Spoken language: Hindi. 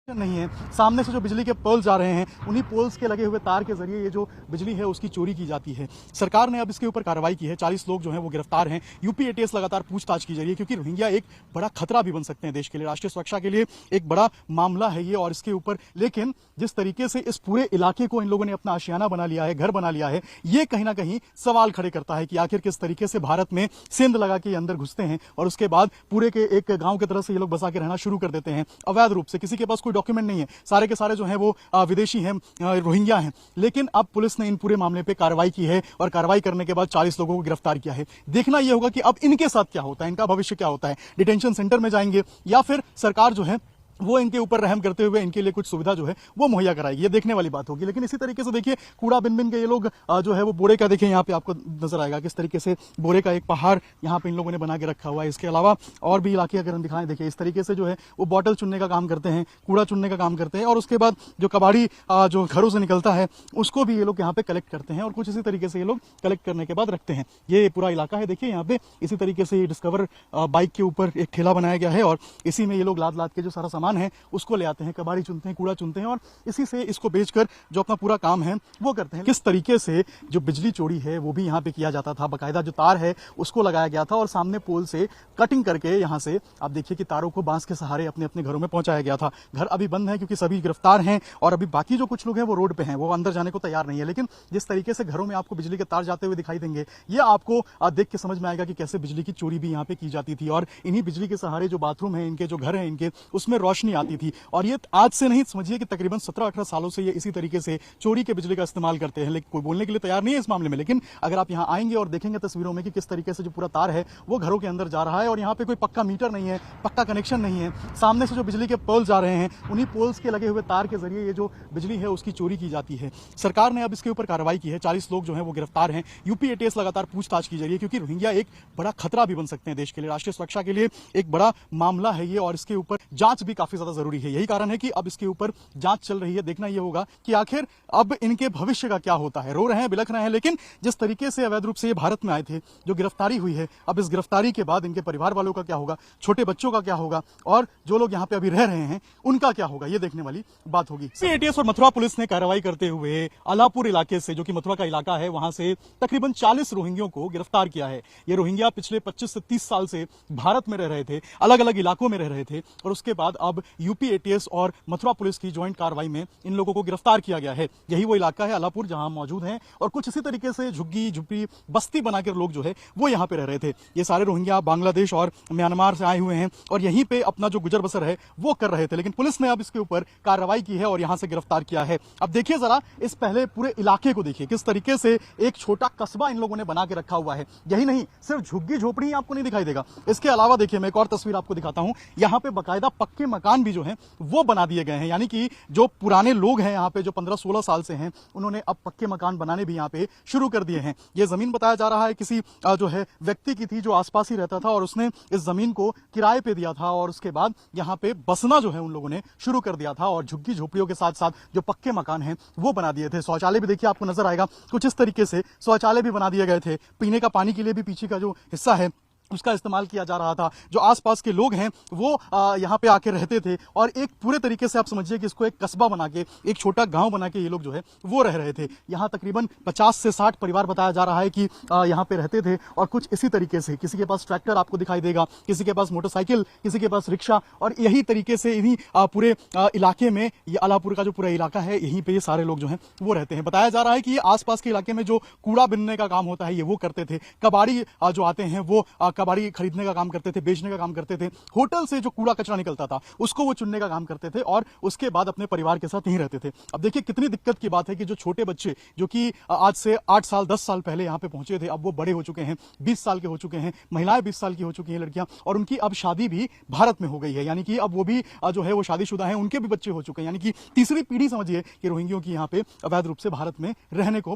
नहीं है। सामने से जो बिजली के पोल जा रहे हैं, उन्हीं पोल्स के लगे हुए तार के जरिए ये जो बिजली है उसकी चोरी की जाती है। सरकार ने अब इसके ऊपर कार्रवाई की है। 40 लोग जो हैं वो गिरफ्तार हैं। यूपी एटीएस लगातार पूछताछ की जा रही है, क्योंकि रोहिंग्या एक बड़ा खतरा भी बन सकते हैं देश के लिए, राष्ट्रीय सुरक्षा के लिए एक बड़ा मामला है ये। और इसके ऊपर लेकिन जिस तरीके से इस पूरे इलाके को इन लोगों ने अपना आशियाना बना लिया है, घर बना लिया है, ये कहीं ना कहीं सवाल खड़े करता है कि आखिर किस तरीके से भारत में सेंध लगा के अंदर घुसते हैं और उसके बाद पूरे के एक गांव की तरह से ये लोग बसा के रहना शुरू कर देते हैं अवैध रूप से। किसी के पास कोई डॉक्यूमेंट नहीं है, सारे के सारे जो हैं वो विदेशी हैं, रोहिंग्या हैं। लेकिन अब पुलिस ने इन पूरे मामले पे कार्रवाई की है और कार्रवाई करने के बाद 40 लोगों को गिरफ्तार किया है। देखना यह होगा कि अब इनके साथ क्या होता है, इनका भविष्य क्या होता है। डिटेंशन सेंटर में जाएंगे या फिर सरकार जो है वो इनके ऊपर रहम करते हुए इनके लिए कुछ सुविधा जो है वो मुहैया कराएगी। ये देखने वाली बात होगी। लेकिन इसी तरीके से देखिए, कूड़ा बिन बिन के ये लोग जो है वो बोरे का, देखिए यहाँ पे आपको नजर आएगा किस तरीके से बोरे का एक पहाड़ यहाँ पे इन लोगों ने बना के रखा हुआ है। इसके अलावा और भी इलाके अगर हम दिखाएं, देखिए इस तरीके से जो है वो बॉटल चुनने का काम करते हैं, कूड़ा चुनने का काम करते हैं और उसके बाद जो कबाड़ी जो घरों से निकलता है उसको भी ये लोग यहाँ पे कलेक्ट करते हैं और कुछ इसी तरीके से ये लोग कलेक्ट करने के बाद रखते हैं। ये पूरा इलाका है, देखिए यहाँ पे इसी तरीके से डिस्कवर बाइक के ऊपर एक ठेला बनाया गया है और इसी में ये लोग लाद लाद के जो सारा सामान है उसको आते हैं, कबाड़ी चुनते हैं, कूड़ा चुनते हैं और इसी से इसको बेचकर जो अपना पूरा काम है वो करते हैं। किस तरीके से जो बिजली चोरी है वो भी यहाँ पे किया जाता था। बाकायदा जो तार है उसको लगाया गया था और सामने पोल से कटिंग करके यहाँ से आप देखिए कि तारों को बांस के सहारे अपने अपने घरों में पहुंचाया गया था। घर अभी बंद है क्योंकि सभी गिरफ्तार हैं और अभी बाकी जो कुछ लोग हैं वो रोड पे हैं, वो अंदर जाने को तैयार नहीं है। लेकिन जिस तरीके से घरों में आपको बिजली के तार जाते हुए दिखाई देंगे, ये आपको देख के समझ में आएगा कि कैसे बिजली की चोरी भी यहाँ पे की जाती थी। और इन्हीं बिजली के सहारे जो बाथरूम है इनके, जो घर है इनके, उसमें रोशनी आती थी। और ये आज से नहीं, समझिए कि तकरीबन 17-18 सालों से ये इसी तरीके से चोरी के बिजली का इस्तेमाल करते हैं। लेकिन कोई बोलने के लिए तैयार नहीं है इस मामले में। लेकिन अगर आप यहाँ आएंगे और देखेंगे तस्वीरों में कि किस तरीके से जो पूरा तार है वो घरों के अंदर जा रहा है और यहाँ पे कोई पक्का मीटर नहीं है, पक्का कनेक्शन नहीं है। सामने से जो बिजली के पोल जा रहे हैं, उन्हीं पोल्स के लगे हुए तार के जरिए ये जो बिजली है उसकी चोरी की जाती है। सरकार ने अब इसके ऊपर कार्रवाई की है। 40 लोग जो है वो गिरफ्तार हैं। यूपी एटीएस लगातार पूछताछ की जा रही है, क्योंकि रोहिंग्या एक बड़ा खतरा भी बन सकते हैं देश के लिए, राष्ट्रीय सुरक्षा के लिए एक बड़ा मामला है ये। और इसके ऊपर जांच भी काफी ज्यादा जरूरी है। यही कारण है कि अब इसके ऊपर जांच चल रही है। देखना यह होगा कि आखिर अब इनके भविष्य का क्या होता है। रो रहे हैं, बिलख रहे हैं, लेकिन जिस तरीके से अवैध रूप से ये भारत में आए थे, जो गिरफ्तारी हुई है, अब इस गिरफ्तारी के बाद इनके परिवार वालों का क्या होगा, छोटे बच्चों का क्या होगा और जो लोग यहाँ पे अभी रह रहे हैं उनका क्या होगा, ये देखने वाली बात होगी। एटीएस और मथुरा पुलिस ने कार्रवाई करते हुए अलापुर इलाके से, जो कि मथुरा का इलाका है, वहां से तकरीबन 40 रोहिंग्यों को गिरफ्तार किया है। ये रोहिंग्या पिछले 25 से 30 साल से भारत में रह रहे थे, अलग अलग इलाकों में रह रहे थे और उसके बाद अब यूपी एटीएस और मथुरा पुलिस की ज्वाइंट कार्रवाई में इन लोगों को गिरफ्तार किया गया है। यही वो इलाका है अलापुर जहां मौजूद हैं और कुछ इसी तरीके से झुग्गी झुप्पी बस्ती बनाकर लोग जो है वो यहां पे रह रहे थे। ये सारे रोहिंग्या बांग्लादेश और म्यांमार से आए हुए हैं और यहीं पे अपना जो गुजर बसर है वो कर रहे थे। लेकिन पुलिस ने अब इसके ऊपर कार्रवाई की है और यहां से गिरफ्तार किया है। अब देखिए जरा इस पहले पूरे इलाके को देखिए, किस तरीके से एक छोटा कस्बा इन लोगों ने बना के रखा हुआ है। यही नहीं, सिर्फ झुग्गी झोपड़ी आपको नहीं दिखाई देगा। इसके अलावा देखिए, मैं एक और तस्वीर आपको दिखाता हूं। यहां पे बाकायदा पक्के मकान भी जो है वो बना दिए गए हैं। यानी कि जो पुराने लोग हैं यहाँ पे, जो 15-16 साल से हैं, उन्होंने अब पक्के मकान बनाने भी यहाँ पे शुरू कर दिए हैं। ये जमीन बताया जा रहा है किसी जो है व्यक्ति की थी जो आसपास ही रहता था और उसने इस जमीन को किराए पे दिया था और उसके बाद यहाँ पे बसना जो है उन लोगों ने शुरू कर दिया था और झुग्गी झोपड़ियों के साथ साथ जो पक्के मकान हैं वो बना दिए थे। शौचालय भी देखिए आपको नजर आएगा, कुछ इस तरीके से शौचालय भी बना दिए गए थे। पीने का पानी के लिए भी पीछे का जो हिस्सा है उसका इस्तेमाल किया जा रहा था। जो आसपास के लोग हैं वो यहाँ पे आके रहते थे और एक पूरे तरीके से आप समझिए कि इसको एक कस्बा बना के, एक छोटा गांव बना के ये लोग जो है वो रह रहे थे। यहाँ तकरीबन 50 से 60 परिवार बताया जा रहा है कि यहाँ पे रहते थे और कुछ इसी तरीके से किसी के पास ट्रैक्टर आपको दिखाई देगा, किसी के पास मोटरसाइकिल, किसी के पास रिक्शा और यही तरीके से इन्हीं पूरे इलाके में, ये अलापुर का जो पूरा इलाका है, यहीं पे ये सारे लोग जो है वो रहते हैं। बताया जा रहा है कि ये आसपास के इलाके में जो कूड़ा बिनने का काम होता है ये वो करते थे। कबाड़ी जो आते हैं वो कबाड़ी खरीदने का काम करते थे, बेचने का काम करते थे। होटल से जो कूड़ा कचरा निकलता था उसको वो चुनने का काम करते थे और उसके बाद अपने परिवार के साथ यहीं रहते थे। अब देखिए कितनी दिक्कत की बात है कि जो छोटे बच्चे जो कि आज से 8 साल 10 साल पहले यहाँ पे पहुंचे थे, अब वो बड़े हो चुके हैं, 20 साल के हो चुके हैं, महिलाएं 20 साल की हो चुकी हैं लड़कियां, और उनकी अब शादी भी भारत में हो गई है। यानी कि अब वो भी जो है वो शादीशुदा हैं, उनके भी बच्चे हो चुके हैं। यानी कि तीसरी पीढ़ी समझिए कि रोहिंग्यों की यहाँ पे अवैध रूप से भारत में रहने को